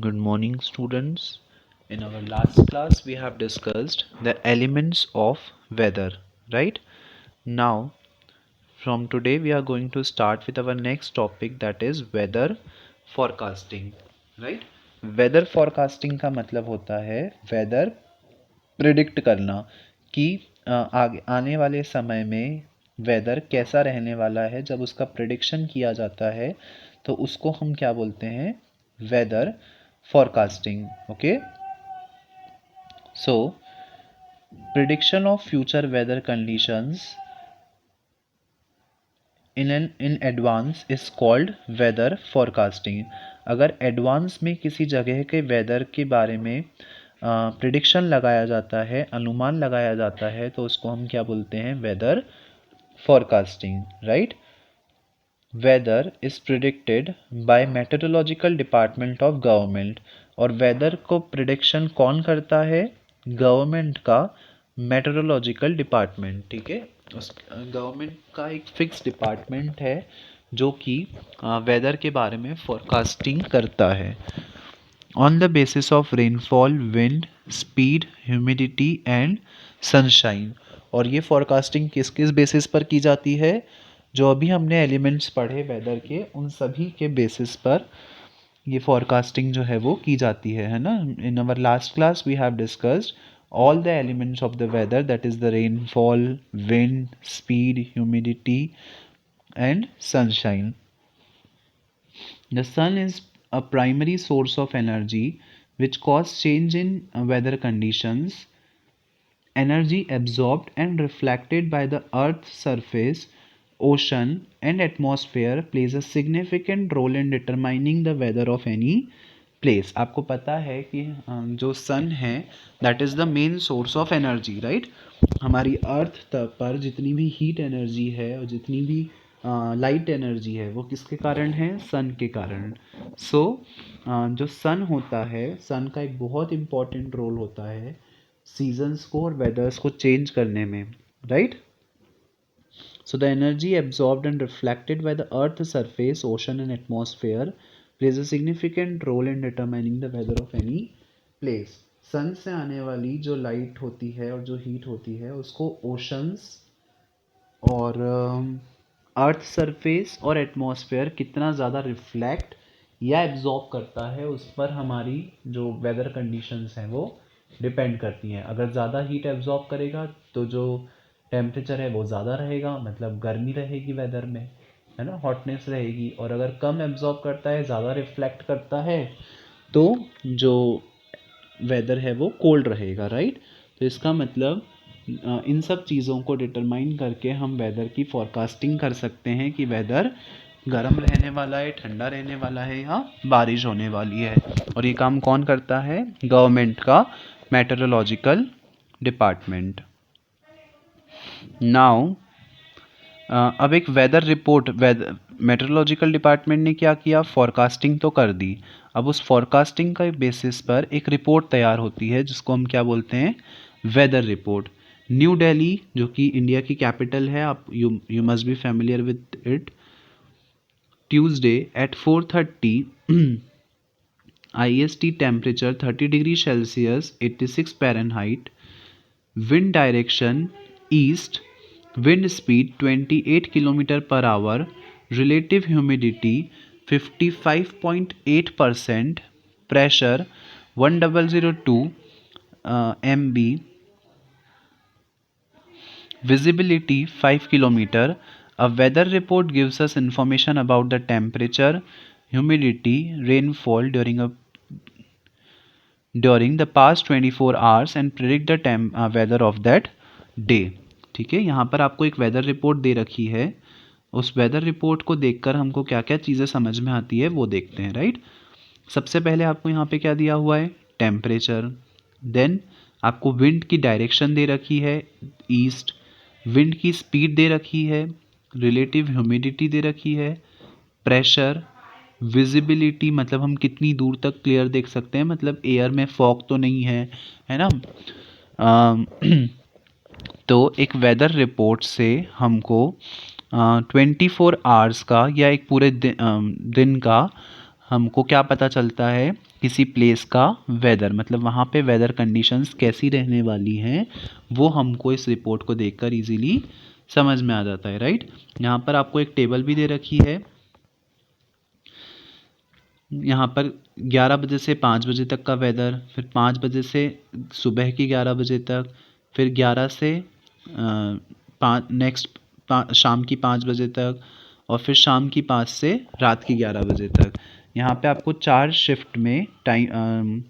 Good morning, students. In our last class, we have discussed the elements of weather, right? Now, from today, we are going to start with our next topic, that is weather forecasting, right? Weather forecasting का मतलब होता है weather predict करना कि आगे आने वाले समय में वेदर कैसा रहने वाला है। जब उसका प्रिडिक्शन किया जाता है तो उसको हम क्या बोलते हैं, weather forecasting. Okay, so prediction of future weather conditions in advance is called weather forecasting. अगर एडवांस में किसी जगह के वेदर के बारे में प्रिडिक्शन लगाया जाता है, अनुमान लगाया जाता है, तो उसको हम क्या बोलते हैं, weather forecasting, right? Weather is predicted by meteorological department of government. और वेदर को प्रिडिक्शन कौन करता है, गवर्नमेंट का मेट्रोलॉजिकल डिपार्टमेंट, ठीक है। उस गवर्नमेंट का एक फिक्स डिपार्टमेंट है जो कि वेदर के बारे में फोरकास्टिंग करता है on the basis of rainfall, wind speed, humidity and sunshine. और ये फोरकास्टिंग किस किस बेसिस पर की जाती है, जो अभी हमने एलिमेंट्स पढ़े वेदर के, उन सभी के बेसिस पर ये फोरकास्टिंग जो है वो की जाती है ना। In our last class we have discussed all the elements of the weather, that is the rainfall, wind, speed, humidity and sunshine. The sun is a primary source of energy which causes change in weather conditions. Energy absorbed and reflected by the earth's surface, ocean and atmosphere plays a significant role in determining the weather of any place. आपको पता है कि जो सन है that is the main source of energy, right. हमारी अर्थ पर जितनी भी हीट एनर्जी है और जितनी भी लाइट एनर्जी है वो किसके कारण है, सन के कारण। सो जो सन होता है, सन का एक बहुत इम्पॉर्टेंट रोल होता है सीजन्स को और वेदर्स को चेंज करने में, right. So the energy absorbed and reflected by the earth's surface, ocean and atmosphere plays a significant role in determining the weather of any place. सन से आने वाली जो लाइट होती है और जो हीट होती है उसको ओशंस और अर्थ सरफेस और एटमॉस्फेयर कितना ज़्यादा रिफ्लेक्ट या एब्जॉर्ब करता है, उस पर हमारी जो वेदर कंडीशंस हैं वो डिपेंड करती हैं। अगर ज़्यादा हीट एब्जॉर्ब करेगा तो जो टेम्परेचर है वो ज़्यादा रहेगा, मतलब गर्मी रहेगी वेदर में, है ना, हॉटनेस रहेगी। और अगर कम एब्जॉर्ब करता है, ज़्यादा रिफ्लेक्ट करता है, तो जो वेदर है वो कोल्ड रहेगा, राइट। तो इसका मतलब इन सब चीज़ों को डिटरमाइन करके हम वेदर की फोरकास्टिंग कर सकते हैं कि वेदर गर्म रहने वाला है, ठंडा रहने वाला है या बारिश होने वाली है। और ये काम कौन करता है, गवर्नमेंट का मेट्रोलॉजिकल डिपार्टमेंट। नाउ अब एक वेदर रिपोर्ट, मेट्रोलॉजिकल डिपार्टमेंट ने क्या किया, फोरकास्टिंग तो कर दी। अब उस फोरकास्टिंग के बेसिस पर एक रिपोर्ट तैयार होती है जिसको हम क्या बोलते हैं, वेदर रिपोर्ट। न्यू दिल्ली, जो कि इंडिया की कैपिटल है, आप you must be familiar with it. Tuesday at 4:30 IST, temperature 30 degree Celsius 86 Fahrenheit, wind direction east, wind speed 28 km per hour, relative humidity 55.8%, pressure 1002 MB, visibility 5 km. A weather report gives us information about the temperature, humidity, rainfall during the past 24 hours and predict the weather of that day. ठीक है, यहाँ पर आपको एक weather report दे रखी है। उस weather report को देखकर हमको क्या क्या चीज़ें समझ में आती है वो देखते हैं, राइट। सबसे पहले आपको यहाँ पे क्या दिया हुआ है, टेम्परेचर। देन आपको विंड की डायरेक्शन दे रखी है, ईस्ट। विंड की स्पीड दे रखी है, रिलेटिव ह्यूमिडिटी दे रखी है, प्रेशर, विजिबिलिटी मतलब हम कितनी दूर तक क्लियर देख सकते हैं, मतलब एयर में फॉग तो नहीं है ना। तो एक वेदर रिपोर्ट से हमको 24 आवर्स का या एक पूरे दिन का हमको क्या पता चलता है किसी प्लेस का वेदर, मतलब वहाँ पे वेदर कंडीशंस कैसी रहने वाली हैं, वो हमको इस रिपोर्ट को देखकर इजीली समझ में आ जाता है, राइट। यहाँ पर आपको एक टेबल भी दे रखी है। यहाँ पर 11 बजे से 5 बजे तक का वेदर, फिर 5 बजे से सुबह की 11 बजे तक, फिर 11 से शाम की 5 बजे तक, और फिर शाम की 5 से रात की 11 बजे तक। यहाँ पे आपको 4 शिफ्ट में टाइम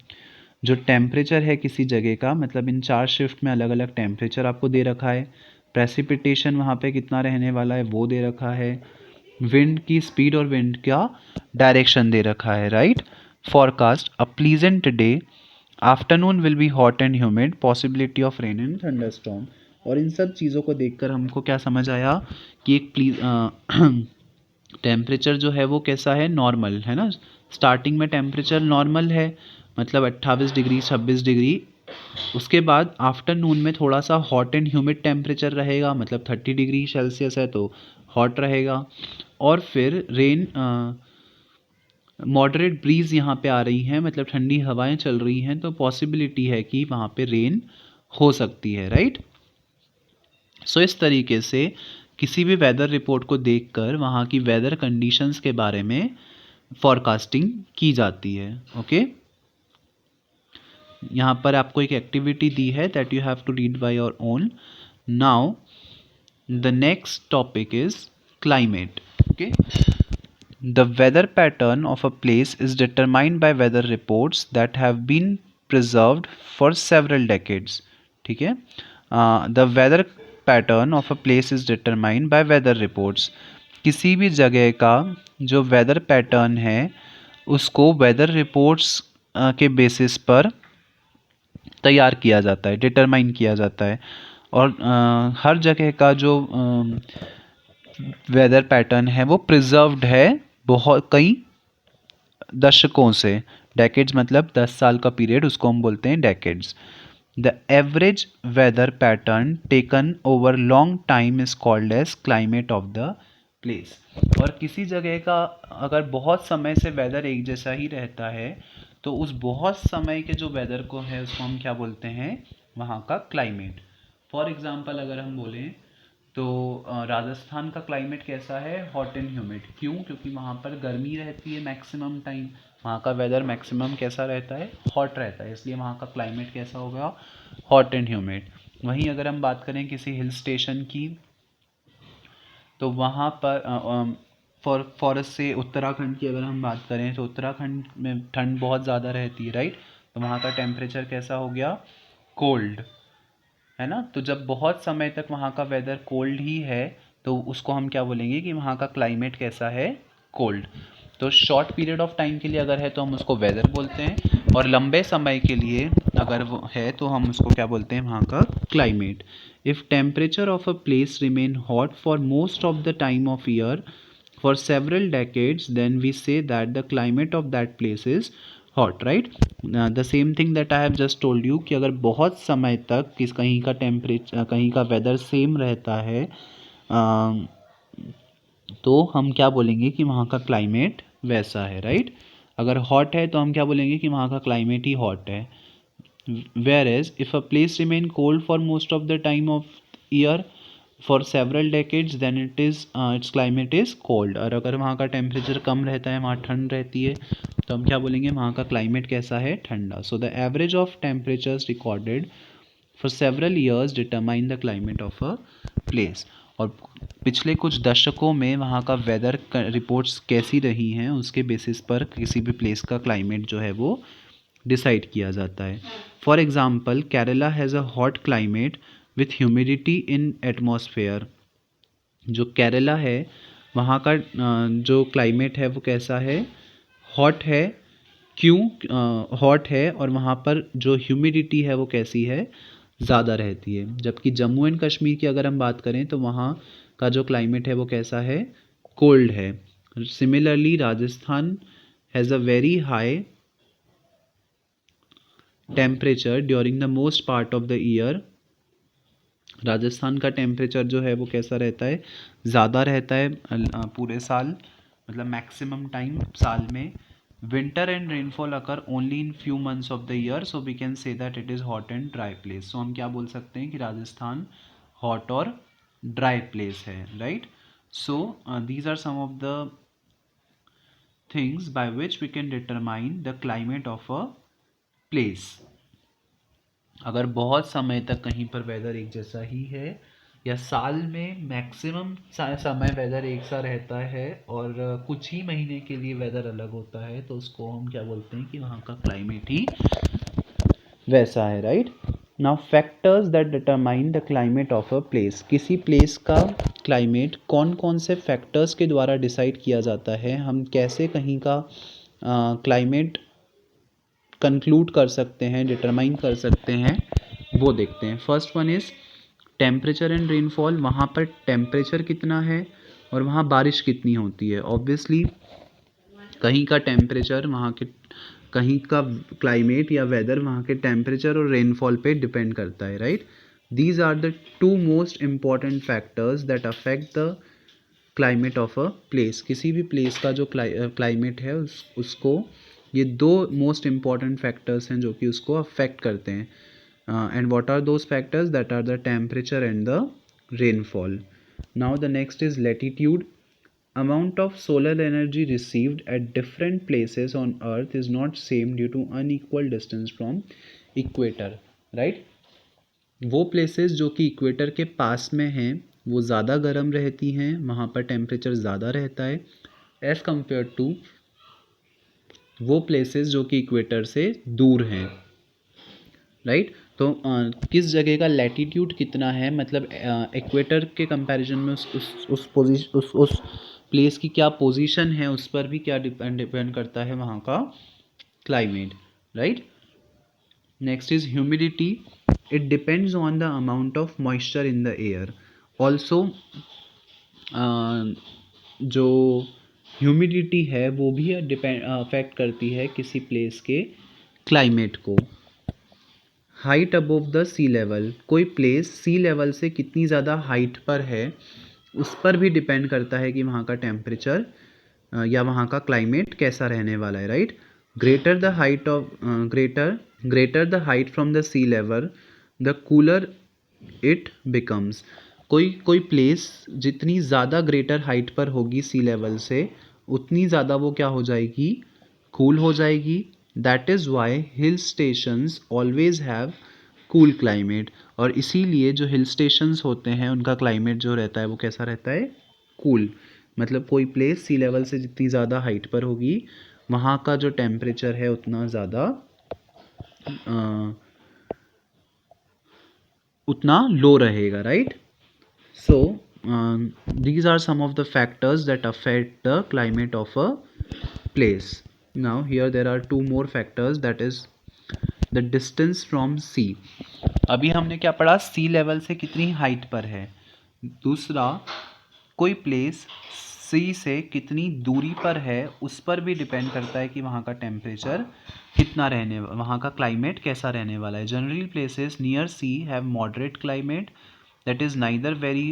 जो टेम्परेचर है किसी जगह का, मतलब इन 4 शिफ्ट में अलग अलग टेम्परेचर आपको दे रखा है। प्रेसिपिटेशन वहाँ पे कितना रहने वाला है वो दे रखा है। विंड की स्पीड और विंड का डायरेक्शन दे रखा है, right. Forecast a pleasant day, afternoon will be hot and humid, possibility of rain and thunderstorm. और इन सब चीज़ों को देखकर हमको क्या समझ आया कि एक टेम्परेचर जो है वो कैसा है, नॉर्मल है ना। स्टार्टिंग में टेम्परेचर नॉर्मल है, मतलब 28 डिग्री 26 डिग्री। उसके बाद आफ्टरनून में थोड़ा सा हॉट एंड ह्यूमिड टेम्परेचर रहेगा, मतलब 30 डिग्री सेल्सियस है तो हॉट रहेगा। और फिर रेन, मॉडरेट ब्रीज यहाँ पे आ रही हैं, मतलब ठंडी हवाएं चल रही हैं, तो पॉसिबिलिटी है कि वहाँ पे रेन हो सकती है, राइट। सो इस तरीके से किसी भी वेदर रिपोर्ट को देखकर वहाँ की वेदर कंडीशंस के बारे में फॉरकास्टिंग की जाती है, ओके। यहाँ पर आपको एक एक्टिविटी दी है that you have to read by your own. Now the next topic is climate, okay. The weather pattern of a place is determined by weather reports that have been preserved for several decades. ठीक है। The weather pattern of a place is determined by weather reports. किसी भी जगह का जो weather pattern है उसको weather reports के बेसिस पर तैयार किया जाता है, डिटरमाइन किया जाता है। और हर जगह का जो वेदर पैटर्न है वो प्रिजर्व्ड है बहुत कई दशकों से। डेकेड्स मतलब 10 साल का पीरियड, उसको हम बोलते हैं decades. The average weather pattern taken over long time is called as climate of the place. और किसी जगह का अगर बहुत समय से वेदर एक जैसा ही रहता है तो उस बहुत समय के जो वेदर को है उसको हम क्या बोलते हैं, वहाँ का क्लाइमेट। फॉर एग्जाम्पल अगर हम बोलें तो राजस्थान का क्लाइमेट कैसा है, हॉट एंड ह्यूमिड। क्यों? क्योंकि वहाँ पर गर्मी रहती है मैक्सिमम टाइम, वहाँ का वेदर मैक्सिमम कैसा रहता है, हॉट रहता है, इसलिए वहाँ का क्लाइमेट कैसा होगा, हॉट एंड ह्यूमिड। वहीं अगर हम बात करें किसी हिल स्टेशन की तो वहाँ पर फॉरेस्ट से उत्तराखंड की अगर हम बात करें तो उत्तराखंड में ठंड बहुत ज़्यादा रहती है, राइट। तो वहाँ का टेम्परेचर कैसा हो गया, कोल्ड, है ना। तो जब बहुत समय तक वहाँ का वेदर कोल्ड ही है तो उसको हम क्या बोलेंगे कि वहाँ का क्लाइमेट कैसा है, कोल्ड। तो शॉर्ट पीरियड ऑफ टाइम के लिए अगर है तो हम उसको वेदर बोलते हैं, और लंबे समय के लिए अगर वो है तो हम उसको क्या बोलते हैं, वहाँ का climate. If temperature of a place remain hot for most of the time of year for several decades, then we say that the climate of that place is hot, right. The same thing that I have just told you कि अगर बहुत समय तक कहीं का temperature, कहीं का weather same रहता है तो हम क्या बोलेंगे कि वहाँ का क्लाइमेट वैसा है, राइट। अगर हॉट है तो हम क्या बोलेंगे कि वहाँ का क्लाइमेट ही हॉट है। Whereas if a place remain cold for most of the time of year for several decades, then its climate is cold। और अगर वहाँ का टेम्परेचर कम रहता है, वहाँ ठंड रहती है, तो हम क्या बोलेंगे, वहाँ का क्लाइमेट कैसा है, ठंडा। So the average of temperatures recorded for several years determine the climate of a place. और पिछले कुछ दशकों में वहाँ का वेदर रिपोर्ट्स कैसी रही हैं उसके बेसिस पर किसी भी प्लेस का क्लाइमेट जो है वो डिसाइड किया जाता है। For example Kerala has a hot climate with humidity in atmosphere. जो केरला है वहाँ का जो क्लाइमेट है वो कैसा है, हॉट है। क्यों हॉट है? और वहाँ पर जो ह्यूमिडिटी है वो कैसी है, ज़्यादा रहती है। जबकि जम्मू एंड कश्मीर की अगर हम बात करें तो वहाँ का जो क्लाइमेट है वो कैसा है, कोल्ड है। Similarly Rajasthan has a very high temperature during the most part of the year. Rajasthan का टेम्परेचर जो है वो कैसा रहता है, ज़्यादा रहता है पूरे साल, मतलब मैक्सिमम टाइम साल में winter and rainfall occur only in few months of the year, so we can say that it is hot and dry place. So हम क्या बोल सकते हैं कि राजस्थान hot और dry place है, right? So these are some of the things by which we can determine the climate of a place. अगर बहुत समय तक कहीं पर वेदर एक जैसा ही है, या साल में मैक्सिमम समय वेदर एक सा रहता है और कुछ ही महीने के लिए वेदर अलग होता है, तो उसको हम क्या बोलते हैं कि वहाँ का क्लाइमेट ही वैसा है, right? Now factors that determine the climate of a place. किसी प्लेस का क्लाइमेट कौन कौन से फैक्टर्स के द्वारा डिसाइड किया जाता है, हम कैसे कहीं का क्लाइमेट कंक्लूड कर सकते हैं, डिटरमाइन कर सकते हैं, वो देखते हैं. First one is temperature and rainfall. वहाँ पर टेम्परेचर कितना है और वहाँ बारिश कितनी होती है. ऑब्वियसली कहीं का टेम्परेचर, वहाँ के कहीं का क्लाइमेट या वेदर वहाँ के टेम्परेचर और रेनफॉल पे डिपेंड करता है, right? These are the two most important factors that affect the climate of a place. किसी भी प्लेस का जो क्लाइमेट है उसको ये दो मोस्ट इम्पॉर्टेंट फैक्टर्स हैं जो कि उसको अफेक्ट करते हैं. And what are those factors? That are the temperature and the rainfall. Now the next is latitude. Amount of solar energy received at different places on earth is not same due to unequal distance from equator, right? वो places जो कि equator के पास में हैं वो ज़्यादा गर्म रहती हैं, वहाँ पर temperature ज़्यादा रहता है as compared to वो places जो कि equator से दूर हैं, राइट? तो किस जगह का लैटिट्यूड कितना है, मतलब इक्वेटर के कंपैरिजन में उस प्लेस की क्या पोजीशन है, उस पर भी क्या डिपेंड करता है वहाँ का climate, right? Next is humidity. It depends on the amount of moisture in the air. Also जो ह्यूमिडिटी है वो भी अफेक्ट करती है किसी प्लेस के क्लाइमेट को. Height above the sea level. कोई प्लेस सी लेवल से कितनी ज़्यादा हाइट पर है उस पर भी डिपेंड करता है कि वहाँ का टेम्परेचर या वहाँ का क्लाइमेट कैसा रहने वाला है, right? Greater the height of greater the height from the sea level the cooler it becomes. कोई प्लेस जितनी ज़्यादा ग्रेटर हाइट पर होगी सी लेवल से उतनी ज़्यादा वो क्या हो जाएगी, कूल हो जाएगी. That is why hill stations always have cool climate. और इसीलिए जो हिल स्टेशंस होते हैं उनका क्लाइमेट जो रहता है वो कैसा रहता है, कूल. मतलब कोई प्लेस सी लेवल से जितनी ज़्यादा हाइट पर होगी वहाँ का जो टेम्परेचर है उतना ज़्यादा उतना लो रहेगा, right? So these are some of the factors that affect the climate of a place. Now here there are two more factors, that is the distance from sea. अभी हमने क्या पढ़ा, सी लेवल से कितनी हाइट पर है. दूसरा, कोई प्लेस सी से कितनी दूरी पर है उस पर भी डिपेंड करता है कि वहाँ का टेम्परेचर कितना रहने, वहाँ का क्लाइमेट कैसा रहने वाला है. Generally places near sea have moderate climate, that is neither very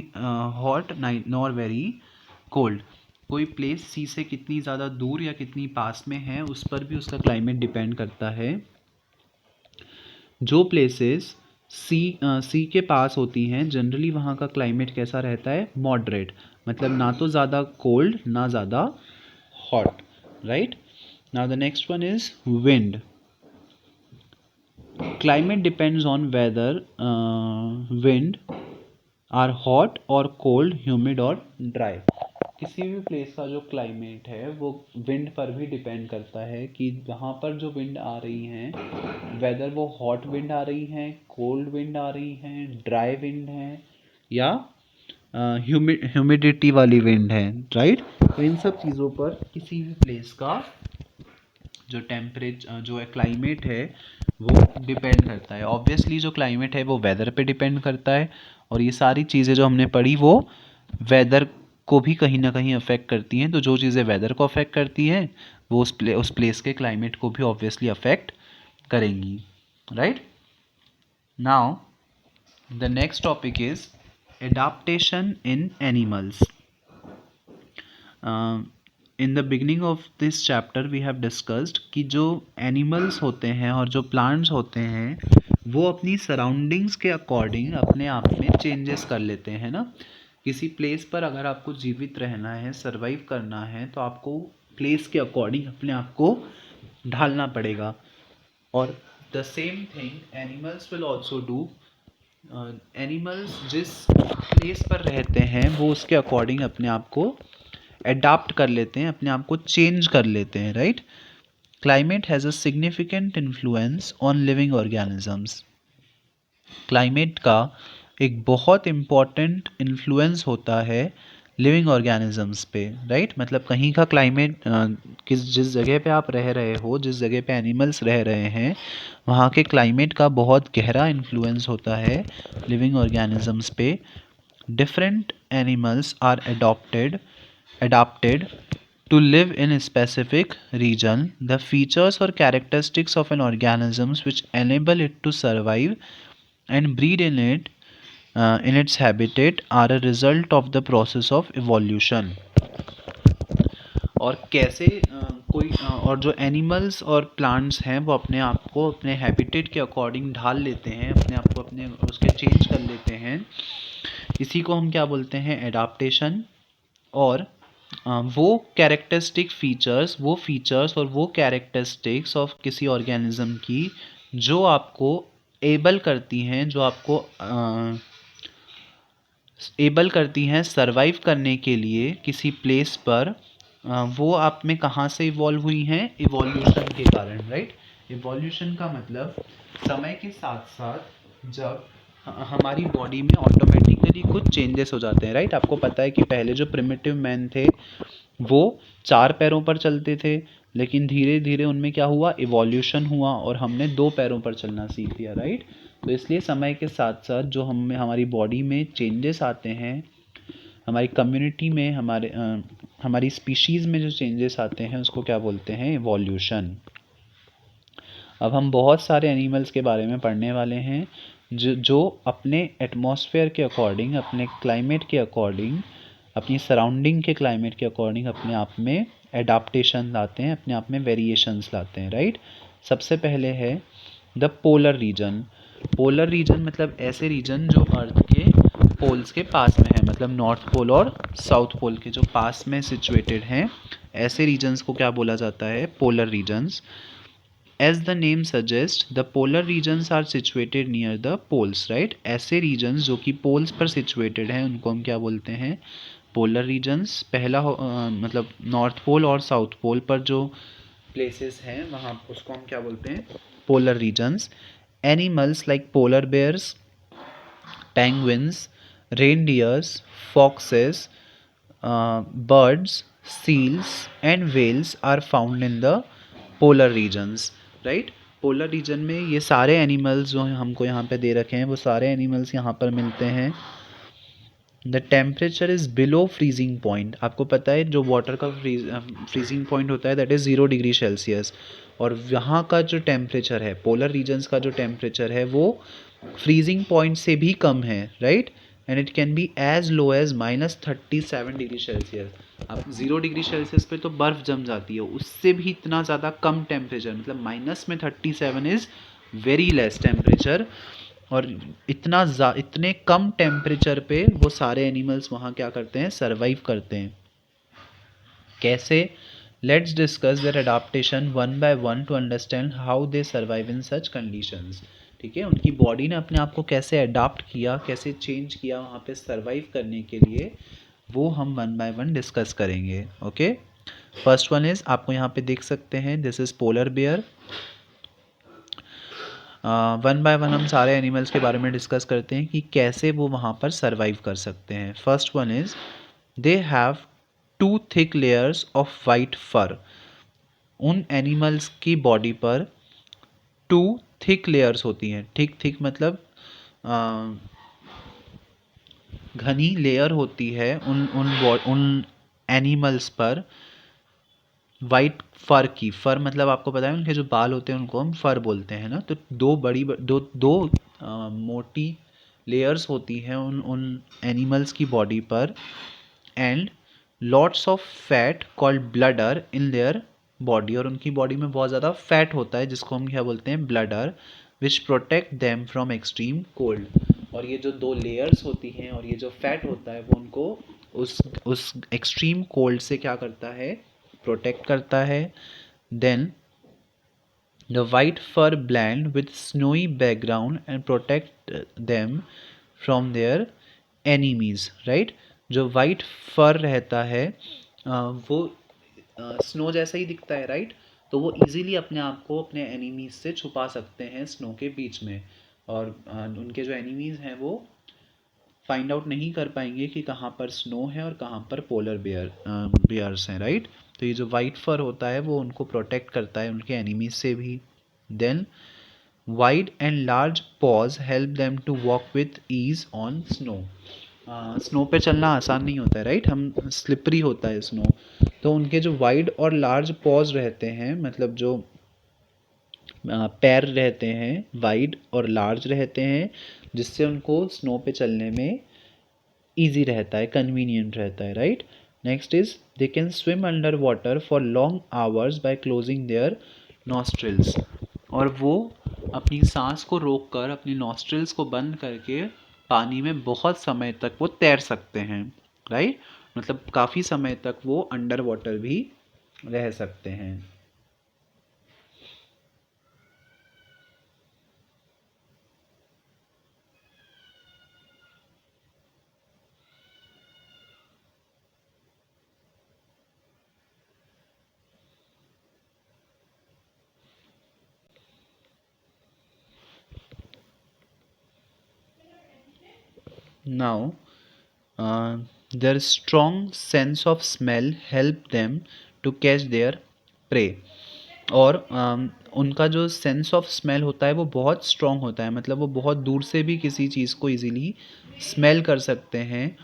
hot nor very cold. कोई प्लेस सी से कितनी ज़्यादा दूर या कितनी पास में है उस पर भी उसका क्लाइमेट डिपेंड करता है. जो प्लेसेस सी के पास होती हैं जनरली वहाँ का क्लाइमेट कैसा रहता है, मॉडरेट. मतलब ना तो ज़्यादा कोल्ड ना ज़्यादा hot, right? Now the next one is wind. Climate depends on whether wind are hot और कोल्ड, ह्यूमिड और ड्राई. किसी भी प्लेस का जो क्लाइमेट है वो विंड पर भी डिपेंड करता है कि वहाँ पर जो विंड आ रही हैं वेदर वो हॉट विंड आ रही हैं, कोल्ड विंड आ रही हैं, ड्राई विंड है या ह्यूमिडिटी वाली विंड है, राइट? तो इन सब चीज़ों पर किसी भी प्लेस का जो टेम्परेचर जो क्लाइमेट है वो डिपेंड करता है. ऑब्वियसली जो क्लाइमेट है वो वेदर पे डिपेंड करता है और ये सारी चीज़ें जो हमने पढ़ी वो वेदर को भी कहीं ना कहीं अफेक्ट करती हैं. तो जो चीज़ें वेदर को अफेक्ट करती हैं वो उस प्लेस के क्लाइमेट को भी ऑब्वियसली अफेक्ट करेंगी, right? Now the next topic is adaptation in animals. In the beginning of this chapter we have discussed कि जो एनिमल्स होते हैं और जो प्लांट्स होते हैं वो अपनी सराउंडिंग्स के अकॉर्डिंग अपने आप में चेंजेस कर लेते हैं ना। किसी प्लेस पर अगर आपको जीवित रहना है, सरवाइव करना है, तो आपको प्लेस के अकॉर्डिंग अपने आप को ढालना पड़ेगा। और the same thing animals will also do. Animals जिस प्लेस पर रहते हैं वो उसके अकॉर्डिंग अपने आप को एडाप्ट कर लेते हैं, अपने आप को चेंज कर लेते हैं, right. Climate has a significant influence on living organisms. Climate का एक बहुत इम्पॉर्टेंट इन्फ्लुएंस होता है लिविंग ऑर्गेनिजम्स पे, राइट। मतलब कहीं का क्लाइमेट, जिस जगह पे आप रह रहे हो, जिस जगह पे एनिमल्स रह रहे हैं, वहाँ के क्लाइमेट का बहुत गहरा इन्फ्लुएंस होता है लिविंग ऑर्गेनिजम्स पे। Different animals are adapted to live in a specific region. The features or characteristics of an organism which enable it to survive and breed in its habitat are a result of the process of evolution. और कैसे और जो animals और plants हैं वो अपने आप को अपने हैबिटेट के अकॉर्डिंग ढाल लेते हैं, अपने आप को अपने उसके चेंज कर लेते हैं, इसी को हम क्या बोलते हैं, एडाप्टेशन। और वो कैरेक्टरिस्टिक फीचर्स, वो फीचर्स और वो कैरेक्टरिस्टिक्स ऑफ किसी ऑर्गेनिज्म की जो आपको एबल करती हैं, जो आपको एबल करती हैं सरवाइव करने के लिए किसी प्लेस पर, वो आप में कहाँ से इवॉल्व हुई हैं, इवोल्यूशन के कारण, राइट। इवोल्यूशन का मतलब समय के साथ साथ जब हमारी बॉडी में ऑटोमेटिकली कुछ चेंजेस हो जाते हैं, राइट। आपको पता है कि पहले जो प्रिमिटिव मैन थे वो 4 पैरों पर चलते थे, लेकिन धीरे धीरे उनमें क्या हुआ, इवोल्यूशन हुआ और हमने 2 पैरों पर चलना सीख लिया, राइट। तो इसलिए समय के साथ साथ जो हमारी बॉडी में चेंजेस आते हैं, हमारी कम्युनिटी में, हमारी स्पीशीज़ में जो चेंजेस आते हैं उसको क्या बोलते हैं, इवोल्यूशन। अब हम बहुत सारे एनिमल्स के बारे में पढ़ने वाले हैं जो अपने एटमॉस्फेयर के अकॉर्डिंग, अपने क्लाइमेट के अकॉर्डिंग, अपनी सराउंडिंग के क्लाइमेट के अकॉर्डिंग अपने आप में एडाप्टेशन लाते हैं, अपने आप में वेरिएशंस लाते हैं, राइट। सबसे पहले है the polar region. Polar region मतलब ऐसे रीजन जो अर्थ के पोल्स के पास में है, मतलब नॉर्थ पोल और साउथ पोल के जो पास में सिचुएटेड हैं, ऐसे रीजन्स को क्या बोला जाता है, polar regions. As the name suggests, the polar regions are situated near the poles, right? ऐसे regions जो कि poles पर situated हैं उनको हम क्या बोलते हैं, polar regions। पहला मतलब नॉर्थ पोल और साउथ पोल पर जो places हैं वहाँ उसको हम क्या बोलते हैं, polar regions। Animals like polar bears, penguins, reindeers, foxes, birds, seals and whales are found in the polar regions, right. Polar region में ये सारे एनिमल्स जो हमको यहाँ पे दे रखे हैं वो सारे एनिमल्स यहाँ पर मिलते हैं। The temperature is below freezing point. आपको पता है जो वाटर का फ्रीजिंग पॉइंट होता है दैट इज़ 0 डिग्री सेल्सियस, और यहाँ का जो टेम्परेचर है, पोलर रीजन्स का जो टेम्परेचर है वो फ्रीजिंग पॉइंट से भी कम है, right. And it can be as low as -37 degree Celsius. अब 0 डिग्री सेल्सियस पे तो बर्फ़ जम जाती है, उससे भी इतना ज़्यादा कम टेम्परेचर, मतलब माइनस में 37 इज़ वेरी लेस टेम्परेचर। और इतने कम टेम्परेचर पे वो सारे एनिमल्स वहाँ क्या करते हैं, सरवाइव करते हैं। कैसे, let's discuss their adaptation one by one to understand how they survive in such conditions. ठीक है, उनकी बॉडी ने अपने आप को कैसे अडाप्ट किया, कैसे चेंज किया वहाँ पे सर्वाइव करने के लिए, वो हम वन बाय वन डिस्कस करेंगे। ओके, फर्स्ट वन इज़, आपको यहाँ पे देख सकते हैं, this is polar bear. One by one हम सारे एनिमल्स के बारे में डिस्कस करते हैं कि कैसे वो वहाँ पर सर्वाइव कर सकते हैं। First one is, they have 2 thick layers of white fur. उन एनिमल्स की बॉडी पर 2 थिक लेयर्स होती हैं। थिक मतलब घनी लेयर होती है उन एनिमल्स पर वाइट फर की। फर मतलब आपको पता है उनके जो बाल होते हैं उनको हम फर बोलते हैं ना। तो दो मोटी लेयर्स होती हैं उन एनिमल्स की बॉडी पर। And lots of fat called bladder in their body, और उनकी बॉडी में बहुत ज़्यादा फैट होता है जिसको हम क्या बोलते हैं, bladder, which protect them from extreme cold. और ये जो दो लेयर्स होती हैं और ये जो फैट होता है वो उनको उस एक्सट्रीम कोल्ड से क्या करता है, प्रोटेक्ट करता है। Then the white fur blend with snowy background and protect them from their enemies, right? जो white fur रहता है वो स्नो जैसा ही दिखता है, राइट? तो वो इजीली अपने आप को अपने एनिमीज से छुपा सकते हैं स्नो के बीच में, और उनके जो एनिमीज हैं वो फाइंड आउट नहीं कर पाएंगे कि कहाँ पर स्नो है और कहाँ पर पोलर बियर्स हैं, राइट? तो ये जो वाइट फर होता है वो उनको प्रोटेक्ट करता है उनके एनिमीज से भी। Then wide and large paws help them to walk with ease on snow. Snow पे चलना आसान नहीं होता है, राइट? हम स्लिपरी होता है स्नो, तो उनके जो वाइड और लार्ज पॉज रहते हैं, मतलब जो पैर रहते हैं वाइड और लार्ज रहते हैं, जिससे उनको स्नो पे चलने में ईजी रहता है, कन्वीनियंट रहता है, right? Next is they can swim under water for long hours by closing their nostrils, और वो अपनी सांस को रोक कर अपनी नॉस्ट्रिल्स को बंद करके पानी में बहुत समय तक वो तैर सकते हैं, राइट? मतलब काफ़ी समय तक वो अंडर वाटर भी रह सकते हैं। Now, their strong sense of smell help them to catch their prey, और उनका जो सेंस ऑफ स्मेल होता है वो बहुत स्ट्रॉन्ग होता है, मतलब वो बहुत दूर से भी किसी चीज़ को इजीली स्मेल कर सकते हैं,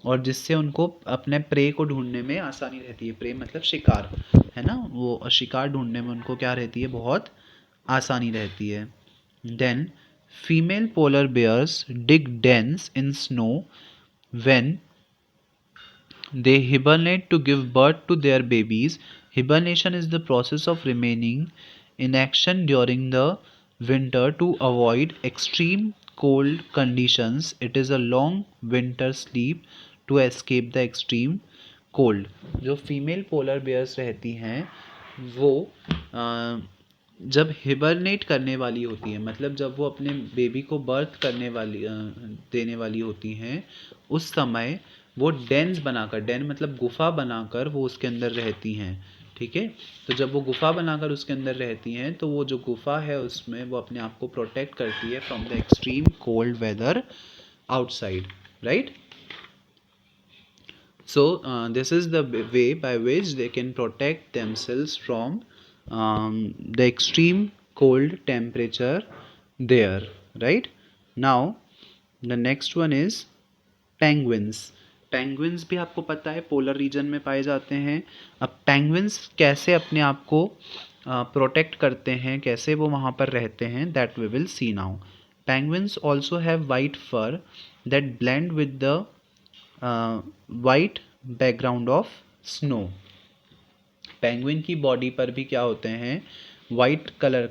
और जिससे उनको अपने प्रे को ढूंढने में आसानी रहती है। प्रे मतलब शिकार, है ना? वो शिकार ढूंढने में उनको क्या रहती है, बहुत आसानी रहती है। Then female polar bears dig dens in snow when they hibernate to give birth to their babies. Hibernation is the process of remaining in action during the winter to avoid extreme cold conditions. It is a long winter sleep to escape the extreme cold. जो female polar bears रहती हैं वो जब हिबरनेट करने वाली होती है, मतलब जब वो अपने बेबी को बर्थ करने वाली देने वाली होती हैं, उस समय वो डेन्स बनाकर, डेन मतलब गुफा बनाकर वो उसके अंदर रहती हैं, ठीक है? तो जब वो गुफा बनाकर उसके अंदर रहती हैं तो वो जो गुफा है उसमें वो अपने आप को प्रोटेक्ट करती है from the extreme cold weather outside, right? So this is the way by which they can protect themselves from the extreme cold temperature there, right? Now the next one is penguins. Penguins भी आपको पता है polar region में पाए जाते हैं। अब penguins कैसे अपने आप को प्रोटेक्ट करते हैं, कैसे वो वहाँ पर रहते हैं, that we will see now. Penguins also have white fur that blend with the white background of snow. Penguin की बॉडी पर भी क्या होते हैं, वाइट कलर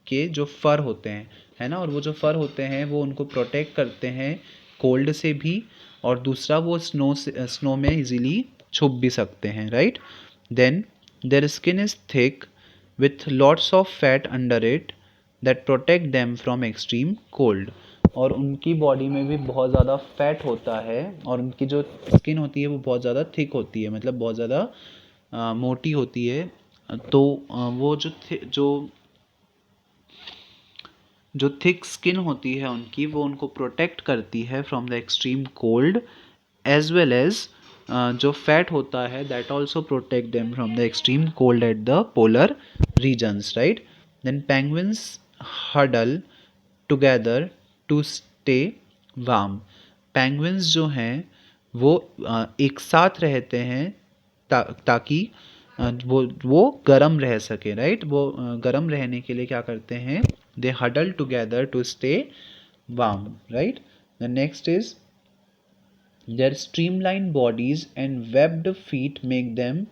के जो फर होते हैं, है ना? और वो जो फर होते हैं वो उनको प्रोटेक्ट करते हैं कोल्ड से भी, और दूसरा वो स्नो में इजीली छुप भी सकते हैं, right? Then their skin is thick with lots of fat under it that protect them from extreme cold, और उनकी बॉडी में भी बहुत ज़्यादा फैट होता है, और उनकी जो स्किन होती है वो बहुत ज़्यादा थिक होती है, मतलब बहुत ज़्यादा मोटी होती है। तो वो जो थिक स्किन होती है उनकी, वो उनको प्रोटेक्ट करती है from the extreme cold, as well as जो फैट होता है that also protect them from the extreme cold at the polar regions, right? Then penguins huddle together to stay warm. Penguins जो हैं वो एक साथ रहते हैं ताकि वो गर्म रह सके, राइट? वो गर्म रहने के लिए क्या करते हैं, they huddle together to stay warm, right? The next is Their streamlined bodies and webbed feet make them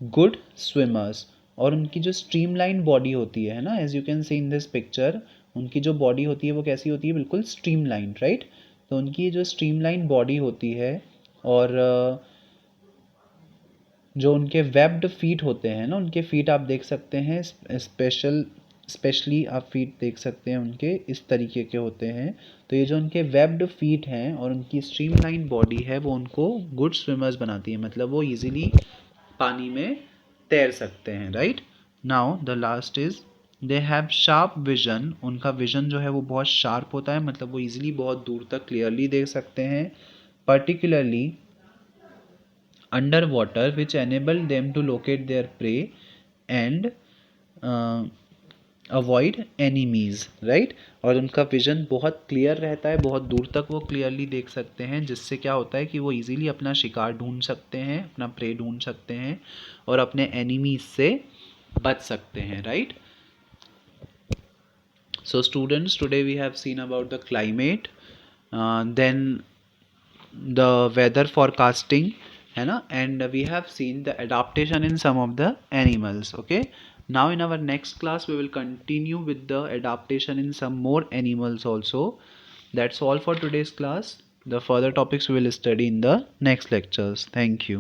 good swimmers. और उनकी जो स्ट्रीमलाइन बॉडी होती है ना, as you can see in this picture, उनकी जो बॉडी होती है वो कैसी होती है, बिल्कुल स्ट्रीमलाइन, राइट। तो उनकी जो स्ट्रीमलाइन बॉडी होती है और जो उनके वेब्ड फीट होते हैं ना, उनके फीट आप देख सकते हैं, स्पेशली आप फीट देख सकते हैं उनके इस तरीके के होते हैं। तो ये जो उनके वेब्ड फीट हैं और उनकी स्ट्रीमलाइन बॉडी है वो उनको गुड स्विमर्स बनाती है, मतलब वो इजीली पानी में तैर सकते हैं, right. Now the last is they have sharp vision. उनका विजन जो है वो बहुत शार्प होता है, मतलब वो इजीली बहुत दूर तक क्लियरली देख सकते हैं, particularly under water, which enable them to locate their prey and avoid enemies, right. और उनका विजन बहुत क्लियर रहता है, बहुत दूर तक वो क्लियरली देख सकते हैं, जिससे क्या होता है कि वो इजीली अपना शिकार ढूंढ सकते हैं, अपना प्रे ढूंढ सकते हैं और अपने एनिमीज से बच सकते हैं, right. So students, today we have seen about the climate, then the weather forecasting, है ना, and we have seen the adaptation in some of the animals. Okay, now in our next class we will continue with the adaptation in some more animals also. That's all for today's class. The further topics we will study in the next lectures. Thank you.